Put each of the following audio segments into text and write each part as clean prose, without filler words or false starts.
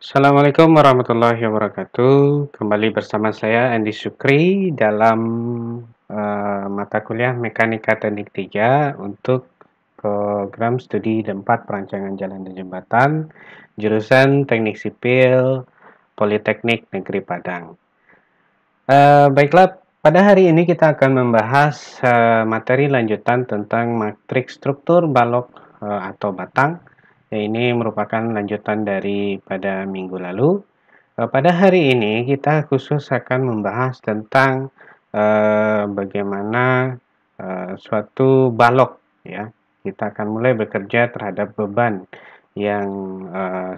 Assalamualaikum warahmatullahi wabarakatuh. Kembali bersama saya Andi Sukri dalam mata kuliah Mekanika Teknik 3 untuk program studi 4 Perancangan Jalan dan Jembatan, jurusan Teknik Sipil, Politeknik Negeri Padang. Baiklah, pada hari ini kita akan membahas materi lanjutan tentang matriks struktur balok atau batang. Ini merupakan lanjutan daripada minggu lalu. Pada hari ini kita khusus akan membahas tentang bagaimana suatu balok, ya. Kita akan mulai bekerja terhadap beban yang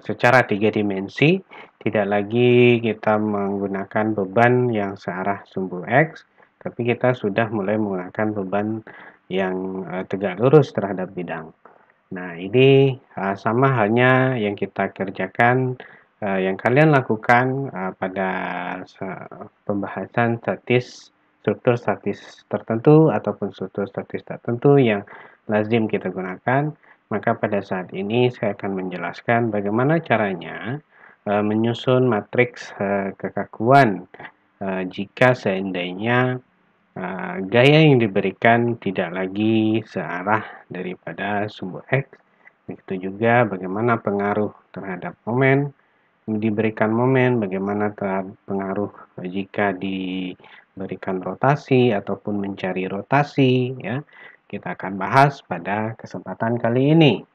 secara 3 dimensi, tidak lagi kita menggunakan beban yang searah sumbu X, tapi kita sudah mulai menggunakan beban yang tegak lurus terhadap bidang. Nah, ini sama halnya yang kita kerjakan, yang kalian lakukan pada pembahasan struktur statis tertentu ataupun struktur statis tertentu yang lazim kita gunakan. Maka pada saat ini saya akan menjelaskan bagaimana caranya menyusun matriks kekakuan jika seandainya gaya yang diberikan tidak lagi searah daripada sumbu X. Begitu juga bagaimana pengaruh terhadap momen, diberikan momen, bagaimana pengaruh jika diberikan rotasi ataupun mencari rotasi, ya. Kita akan bahas pada kesempatan kali ini.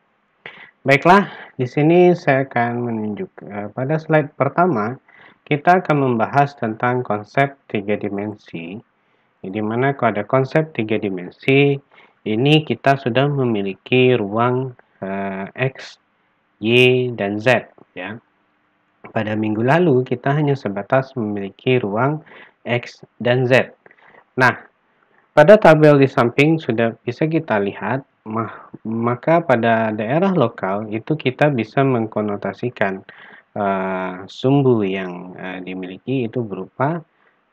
Baiklah, di sini saya akan menunjuk pada slide pertama, kita akan membahas tentang konsep 3 dimensi. Di mana kalau ada konsep 3 dimensi, ini kita sudah memiliki ruang X, Y, dan Z, ya. Pada minggu lalu kita hanya sebatas memiliki ruang X dan Z. Nah, pada tabel di samping sudah bisa kita lihat, maka pada daerah lokal itu kita bisa mengkonotasikan sumbu yang dimiliki itu berupa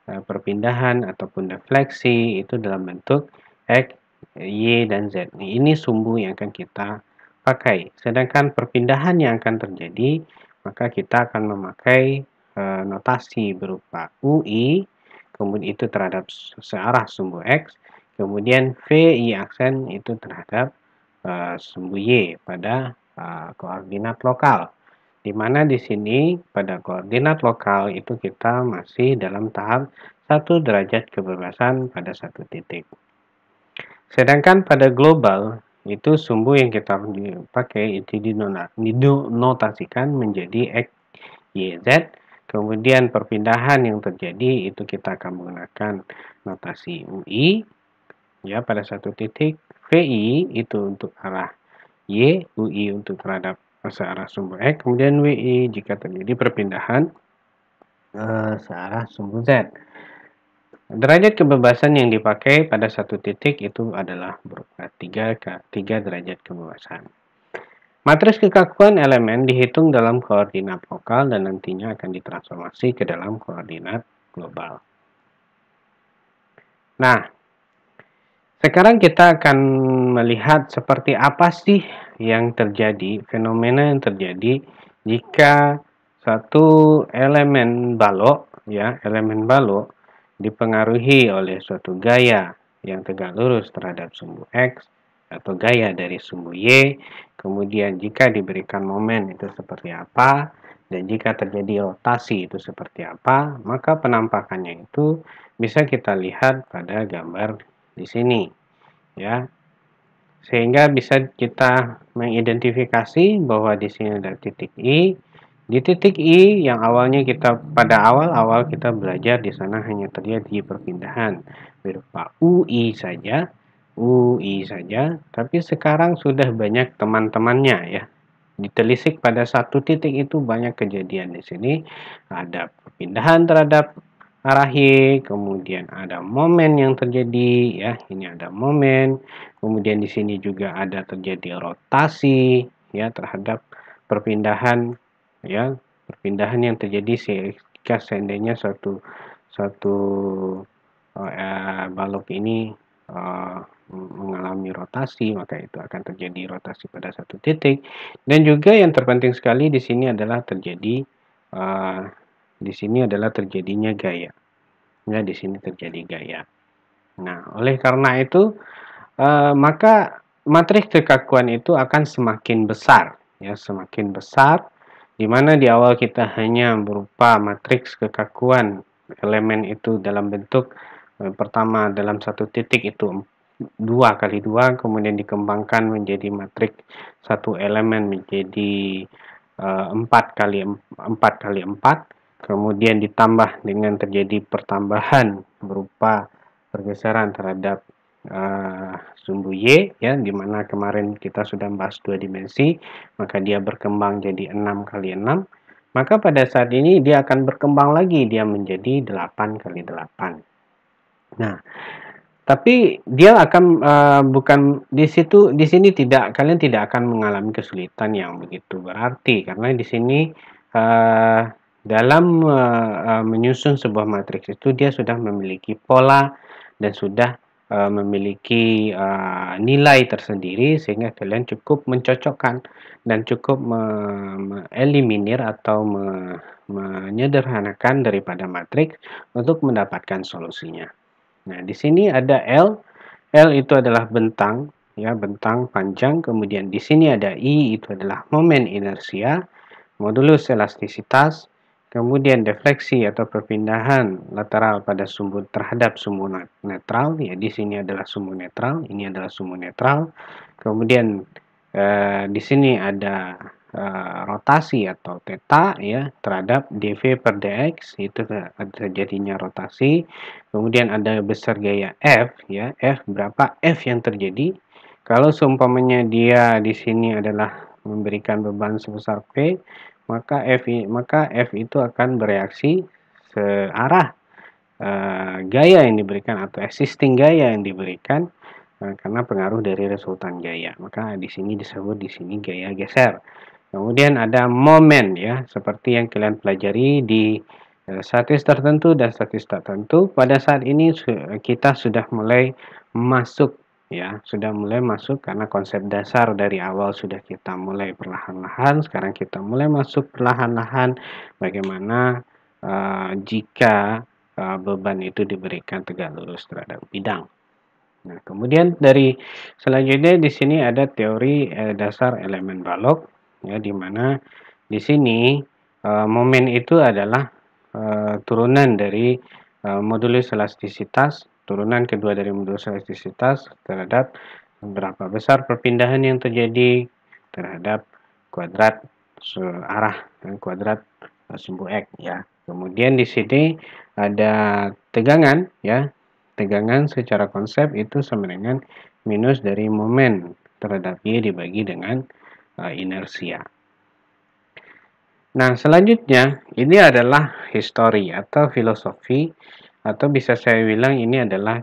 perpindahan ataupun defleksi itu dalam bentuk X, Y, dan Z. Ini sumbu yang akan kita pakai. Sedangkan perpindahan yang akan terjadi, maka kita akan memakai notasi berupa UI, kemudian itu terhadap searah sumbu X, kemudian VI aksen itu terhadap sumbu Y pada koordinat lokal. Di mana di sini pada koordinat lokal itu kita masih dalam tahap 1 derajat kebebasan pada 1 titik. Sedangkan pada global itu sumbu yang kita pakai itu dinotasikan menjadi X, Y, Z. Kemudian perpindahan yang terjadi itu kita akan menggunakan notasi UI, ya, pada 1 titik. VI itu untuk arah Y, UI untuk terhadap searah sumbu X, kemudian WI jika terjadi perpindahan searah sumbu Z. Derajat kebebasan yang dipakai pada 1 titik itu adalah berupa 3 derajat kebebasan. Matriks kekakuan elemen dihitung dalam koordinat lokal dan nantinya akan ditransformasi ke dalam koordinat global. Nah, sekarang kita akan melihat seperti apa sih yang terjadi, fenomena yang terjadi jika satu elemen balok, ya, elemen balok dipengaruhi oleh suatu gaya yang tegak lurus terhadap sumbu X atau gaya dari sumbu Y, kemudian jika diberikan momen itu seperti apa, dan jika terjadi rotasi itu seperti apa, maka penampakannya itu bisa kita lihat pada gambar di sini, ya, sehingga bisa kita mengidentifikasi bahwa di sini ada titik I. Di titik I yang awalnya kita pada awal kita belajar di sana hanya terjadi perpindahan berupa UI saja, tapi sekarang sudah banyak teman-temannya, ya. Ditelisik pada 1 titik itu banyak kejadian di sini, ada perpindahan terhadap arah Y, kemudian ada momen yang terjadi, ya, ini ada momen, kemudian di sini juga ada terjadi rotasi, ya, terhadap perpindahan, ya, perpindahan yang terjadi jika seandainya suatu balok ini mengalami rotasi, maka itu akan terjadi rotasi pada 1 titik. Dan juga yang terpenting sekali di sini adalah terjadi di sini adalah terjadinya gaya. Ya, di sini terjadi gaya. Nah, oleh karena itu, maka matriks kekakuan itu akan semakin besar, ya, semakin besar, di mana di awal kita hanya berupa matriks kekakuan elemen itu dalam bentuk pertama dalam satu titik itu 2 kali 2, kemudian dikembangkan menjadi matriks satu elemen menjadi 4 kali 4, kemudian ditambah dengan terjadi pertambahan berupa pergeseran terhadap sumbu Y, ya, di mana kemarin kita sudah bahas 2 dimensi, maka dia berkembang jadi 6 kali 6, maka pada saat ini dia akan berkembang lagi, dia menjadi 8 kali 8. Nah, tapi dia akan bukan di sini kalian tidak akan mengalami kesulitan yang begitu berarti, karena di sini dalam menyusun sebuah matriks itu dia sudah memiliki pola dan sudah memiliki nilai tersendiri, sehingga kalian cukup mencocokkan dan cukup mengeliminir atau menyederhanakan daripada matriks untuk mendapatkan solusinya. Nah, di sini ada L. L itu adalah bentang, ya, bentang panjang. Kemudian di sini ada I, itu adalah momen inersia, modulus elastisitas, kemudian defleksi atau perpindahan lateral pada sumbu terhadap sumbu netral, ya, di sini adalah sumbu netral, ini adalah sumbu netral. Kemudian di sini ada rotasi atau theta, ya, terhadap dv per dx, itu terjadinya rotasi. Kemudian ada besar gaya F, ya, F berapa F yang terjadi kalau seumpamanya dia di sini adalah memberikan beban sebesar P, maka F itu akan bereaksi searah gaya yang diberikan atau existing gaya yang diberikan karena pengaruh dari resultan gaya. Maka di sini disebut di sini gaya geser. Kemudian ada momen, ya, seperti yang kalian pelajari di statis tertentu dan statis tertentu. Pada saat ini kita sudah mulai masuk, ya, sudah mulai masuk karena konsep dasar dari awal sudah kita mulai perlahan-lahan. Sekarang kita mulai masuk perlahan-lahan bagaimana jika beban itu diberikan tegak lurus terhadap bidang. Nah, kemudian dari selanjutnya di sini ada teori dasar elemen balok, ya, di mana di sini momen itu adalah turunan dari modulus elastisitas, turunan kedua dari modulus elastisitas terhadap berapa besar perpindahan yang terjadi terhadap kuadrat arah dan kuadrat sumbu X, ya. Kemudian di sini ada tegangan, ya. Tegangan secara konsep itu sama dengan minus dari momen terhadap Y dibagi dengan inersia. Nah, selanjutnya ini adalah histori atau filosofi, atau bisa saya bilang ini adalah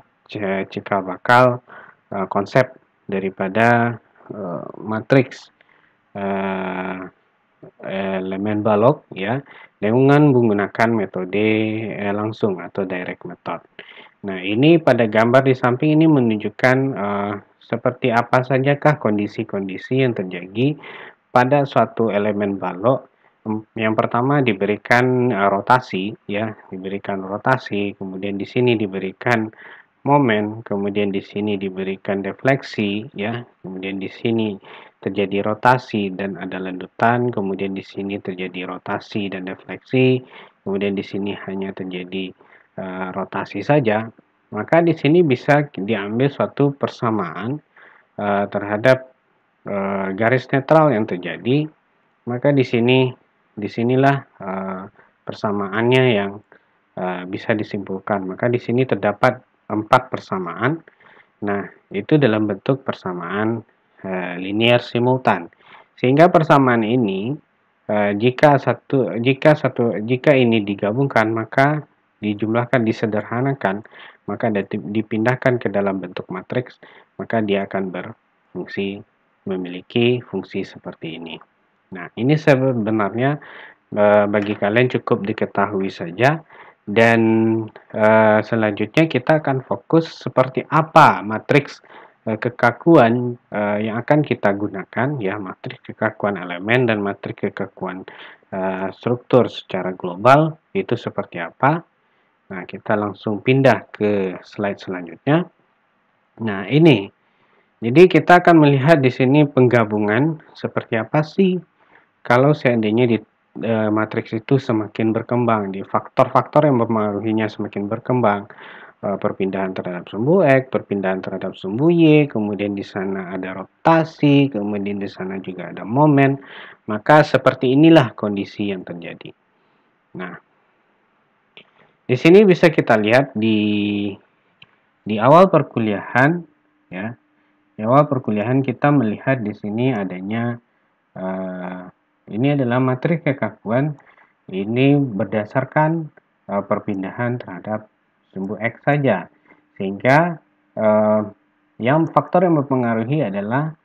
cikal bakal konsep daripada matriks elemen balok, ya, dengan menggunakan metode langsung atau direct method. Nah, ini pada gambar di samping ini menunjukkan seperti apa sajakah kondisi-kondisi yang terjadi pada suatu elemen balok. Yang pertama diberikan rotasi, ya, diberikan rotasi, kemudian di sini diberikan momen, kemudian di sini diberikan defleksi, ya, kemudian di sini terjadi rotasi dan ada lendutan, kemudian di sini terjadi rotasi dan defleksi, kemudian di sini hanya terjadi rotasi saja. Maka di sini bisa diambil suatu persamaan terhadap garis netral yang terjadi. Maka disinilah persamaannya yang bisa disimpulkan. Maka di sini terdapat 4 persamaan. Nah, itu dalam bentuk persamaan linear simultan. Sehingga persamaan ini jika ini digabungkan, maka dijumlahkan, disederhanakan, maka dipindahkan ke dalam bentuk matriks, maka dia akan memiliki fungsi seperti ini. Nah, ini sebenarnya bagi kalian cukup diketahui saja, dan selanjutnya kita akan fokus seperti apa matriks kekakuan yang akan kita gunakan, ya, matriks kekakuan elemen dan matriks kekakuan struktur secara global itu seperti apa. Nah, kita langsung pindah ke slide selanjutnya. Nah, ini. Jadi kita akan melihat di sini penggabungan seperti apa sih kalau seandainya di matriks itu semakin berkembang, di faktor-faktor yang mempengaruhinya semakin berkembang, perpindahan terhadap sumbu X, perpindahan terhadap sumbu Y, kemudian di sana ada rotasi, kemudian di sana juga ada momen, maka seperti inilah kondisi yang terjadi. Nah, di sini bisa kita lihat di awal perkuliahan, ya, di awal perkuliahan kita melihat di sini adanya ini adalah matriks kekakuan. Ini berdasarkan perpindahan terhadap sumbu X saja, sehingga yang faktor yang mempengaruhi adalah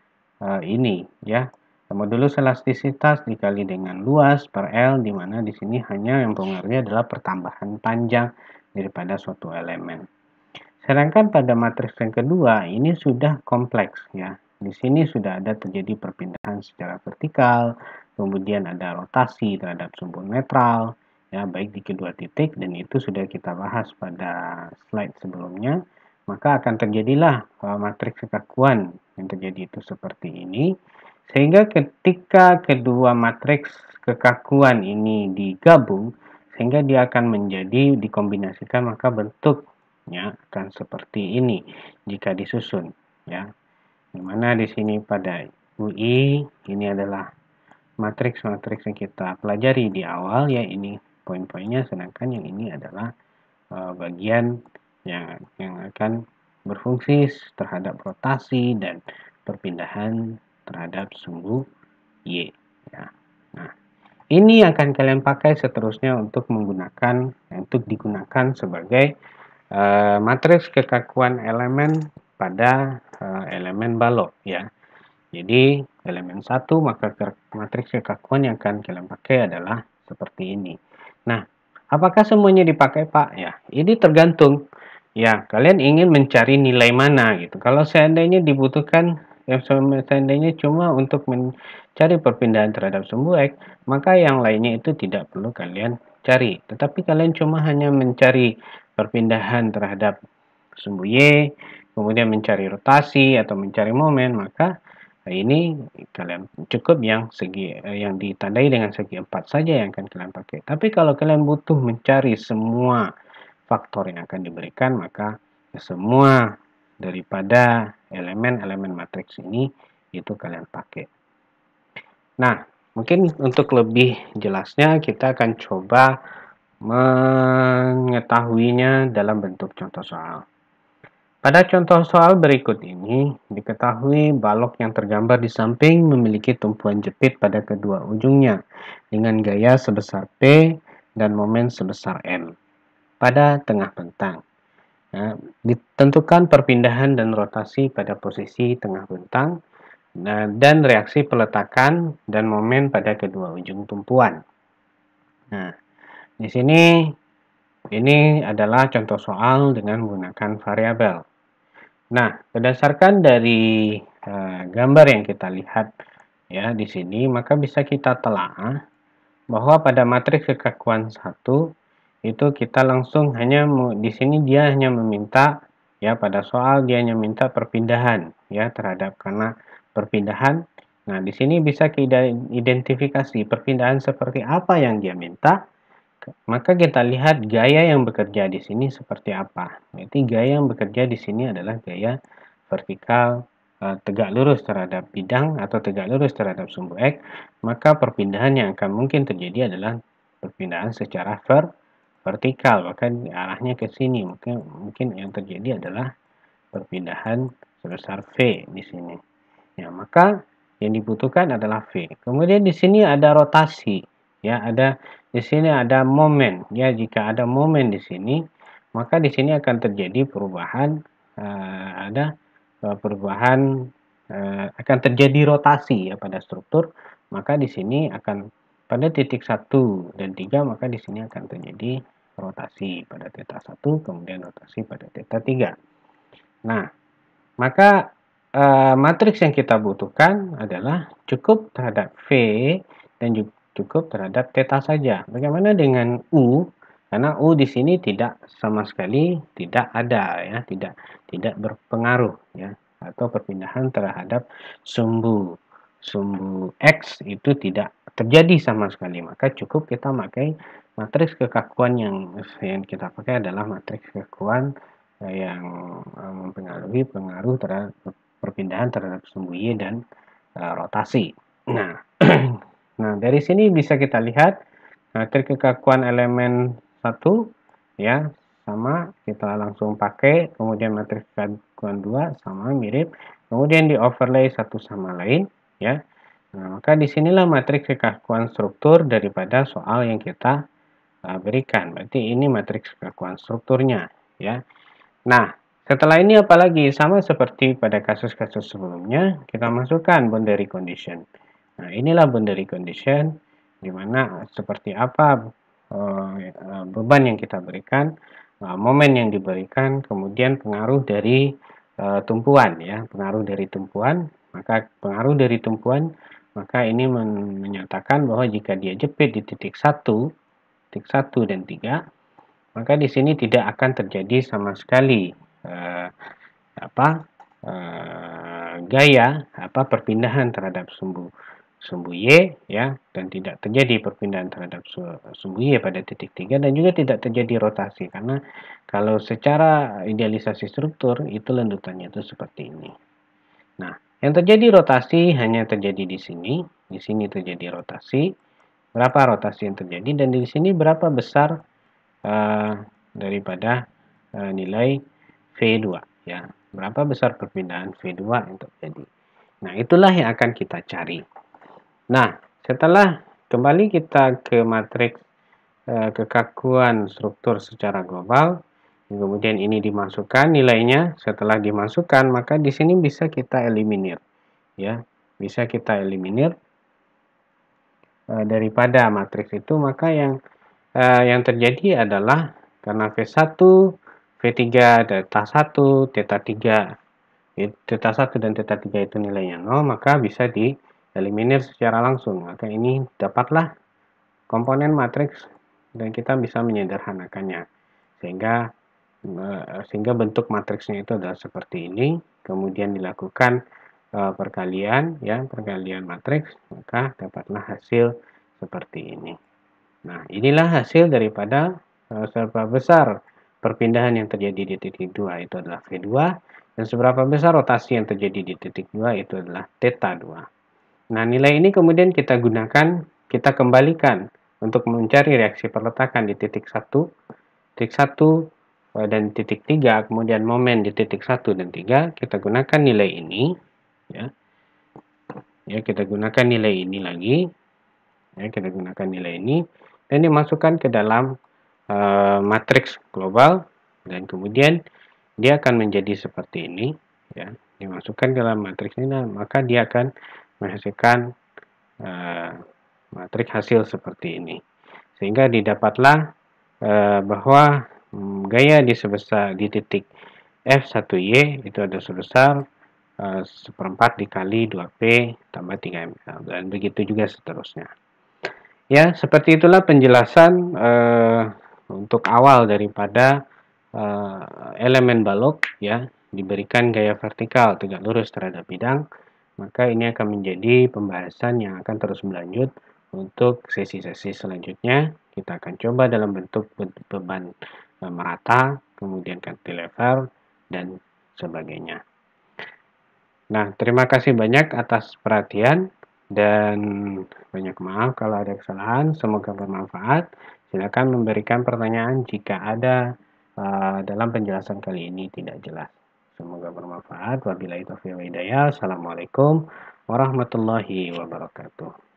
ini, ya, modulus elastisitas dikali dengan luas per L, di mana di sini hanya yang mempengaruhi adalah pertambahan panjang daripada suatu elemen. Sedangkan pada matriks yang kedua ini sudah kompleks, ya. Di sini sudah ada terjadi perpindahan secara vertikal, kemudian ada rotasi terhadap sumbu netral, ya, baik di kedua titik, dan itu sudah kita bahas pada slide sebelumnya. Maka akan terjadilah matriks kekakuan yang terjadi itu seperti ini, sehingga ketika kedua matriks kekakuan ini digabung, sehingga dia akan menjadi dikombinasikan, maka bentuknya akan seperti ini jika disusun, ya. Dimana di sini pada UI ini adalah matriks-matriks yang kita pelajari di awal, ya, ini poin-poinnya, sedangkan yang ini adalah bagian yang akan berfungsi terhadap rotasi dan perpindahan terhadap sumbu Y, ya. Nah, ini akan kalian pakai seterusnya untuk digunakan sebagai matriks kekakuan elemen pada elemen balok, ya. Jadi elemen 1, maka matriks kekakuan yang akan kalian pakai adalah seperti ini. Nah, apakah semuanya dipakai, Pak? Ya, ini tergantung. Ya, kalian ingin mencari nilai mana gitu. Kalau seandainya dibutuhkan, yang seandainya cuma untuk mencari perpindahan terhadap sumbu X, maka yang lainnya itu tidak perlu kalian cari. Tetapi kalian cuma hanya mencari perpindahan terhadap sumbu Y, kemudian mencari rotasi atau mencari momen, maka ini kalian cukup yang ditandai dengan segi 4 saja yang akan kalian pakai. Tapi kalau kalian butuh mencari semua faktor yang akan diberikan, maka semua daripada elemen-elemen matriks ini itu kalian pakai. Nah, mungkin untuk lebih jelasnya kita akan coba mengetahuinya dalam bentuk contoh soal. Pada contoh soal berikut ini, diketahui balok yang tergambar di samping memiliki tumpuan jepit pada kedua ujungnya dengan gaya sebesar P dan momen sebesar M pada tengah bentang. Nah, ditentukan perpindahan dan rotasi pada posisi tengah bentang, dan reaksi peletakan dan momen pada kedua ujung tumpuan. Nah, di sini ini adalah contoh soal dengan menggunakan variabel. Nah, berdasarkan dari gambar yang kita lihat, ya, di sini, maka bisa kita telaah bahwa pada matriks kekakuan 1 itu kita langsung di sini dia hanya meminta, ya, pada soal dia hanya minta perpindahan, ya, karena perpindahan. Nah, di sini bisa kita identifikasi perpindahan seperti apa yang dia minta. Maka kita lihat gaya yang bekerja di sini seperti apa. Jadi gaya yang bekerja di sini adalah gaya vertikal tegak lurus terhadap bidang atau tegak lurus terhadap sumbu X, maka perpindahan yang akan mungkin terjadi adalah perpindahan secara vertikal, bahkan arahnya ke sini. Mungkin yang terjadi adalah perpindahan sebesar V di sini. Ya, maka yang dibutuhkan adalah V. Kemudian di sini ada rotasi, ya, di sini ada momen, ya. Jika ada momen di sini, maka di sini akan terjadi perubahan, akan terjadi rotasi, ya, pada struktur. Maka di sini akan pada titik 1 dan 3, maka di sini akan terjadi rotasi pada θ1, kemudian rotasi pada θ3. Nah, maka matriks yang kita butuhkan adalah cukup terhadap V dan cukup terhadap theta saja. Bagaimana dengan U? Karena U di sini tidak sama sekali tidak ada ya, tidak berpengaruh ya, atau perpindahan terhadap sumbu sumbu X itu tidak terjadi sama sekali. Maka cukup kita pakai matriks kekakuan yang kita pakai adalah matriks kekakuan yang mempengaruhi pengaruh terhadap perpindahan terhadap sumbu Y dan rotasi. Nah, nah dari sini bisa kita lihat matriks kekakuan elemen 1 ya sama, kita langsung pakai, kemudian matriks kekakuan 2 sama mirip, kemudian di overlay satu sama lain ya. Nah, maka disinilah matriks kekakuan struktur daripada soal yang kita berikan. Berarti ini matriks kekakuan strukturnya ya. Nah, setelah ini apalagi sama seperti pada kasus-kasus sebelumnya, kita masukkan boundary condition. Nah, inilah boundary condition di mana seperti apa beban yang kita berikan, momen yang diberikan, kemudian pengaruh dari tumpuan ya, pengaruh dari tumpuan. Maka pengaruh dari tumpuan, maka ini menyatakan bahwa jika dia jepit di titik 1 dan 3, maka di sini tidak akan terjadi sama sekali gaya perpindahan terhadap sumbu Y ya, dan tidak terjadi perpindahan terhadap sumbu Y pada titik 3 dan juga tidak terjadi rotasi, karena kalau secara idealisasi struktur itu lanjutannya itu seperti ini. Nah, yang terjadi rotasi hanya terjadi di sini terjadi rotasi. Berapa rotasi yang terjadi dan di sini berapa besar daripada nilai V2 ya. Berapa besar perpindahan V2 yang terjadi. Nah, itulah yang akan kita cari. Nah, setelah kembali kita ke matriks kekakuan struktur secara global, kemudian ini dimasukkan nilainya. Setelah dimasukkan, maka di sini bisa kita eliminir ya. Bisa kita eliminir daripada matriks itu, maka yang terjadi adalah karena V1, V3, delta 1, theta 3, theta 1 dan theta 3 itu nilainya 0, maka bisa dieliminir secara langsung. Maka ini dapatlah komponen matriks dan kita bisa menyederhanakannya. Sehingga bentuk matriksnya itu adalah seperti ini, kemudian dilakukan perkalian matriks, maka dapatlah hasil seperti ini. Nah, inilah hasil daripada seberapa besar perpindahan yang terjadi di titik 2 itu adalah V2, dan seberapa besar rotasi yang terjadi di titik 2 itu adalah theta 2. Nah, nilai ini kemudian kita kembalikan untuk mencari reaksi perletakan di titik 1 dan titik 3, kemudian momen di titik 1 dan 3, kita gunakan nilai ini ya. Ya, kita gunakan nilai ini lagi. Ya, kita gunakan nilai ini dan dimasukkan ke dalam matriks global, dan kemudian dia akan menjadi seperti ini ya. Dimasukkan ke dalam matriks ini, maka dia akan menghasilkan matriks hasil seperti ini, sehingga didapatlah bahwa gaya di titik F1Y itu ada sebesar 1/4 dikali 2P tambah 3mL, dan begitu juga seterusnya. Ya, seperti itulah penjelasan untuk awal daripada elemen balok ya, diberikan gaya vertikal tegak lurus terhadap bidang, maka ini akan menjadi pembahasan yang akan terus berlanjut untuk sesi-sesi selanjutnya. Kita akan coba dalam bentuk beban merata, kemudian cantilever, dan sebagainya. Nah, terima kasih banyak atas perhatian dan banyak maaf kalau ada kesalahan. Semoga bermanfaat. Silakan memberikan pertanyaan jika ada dalam penjelasan kali ini tidak jelas. Semoga bermanfaat. Wabillahi taufiq wal hidayah. Assalamualaikum warahmatullahi wabarakatuh.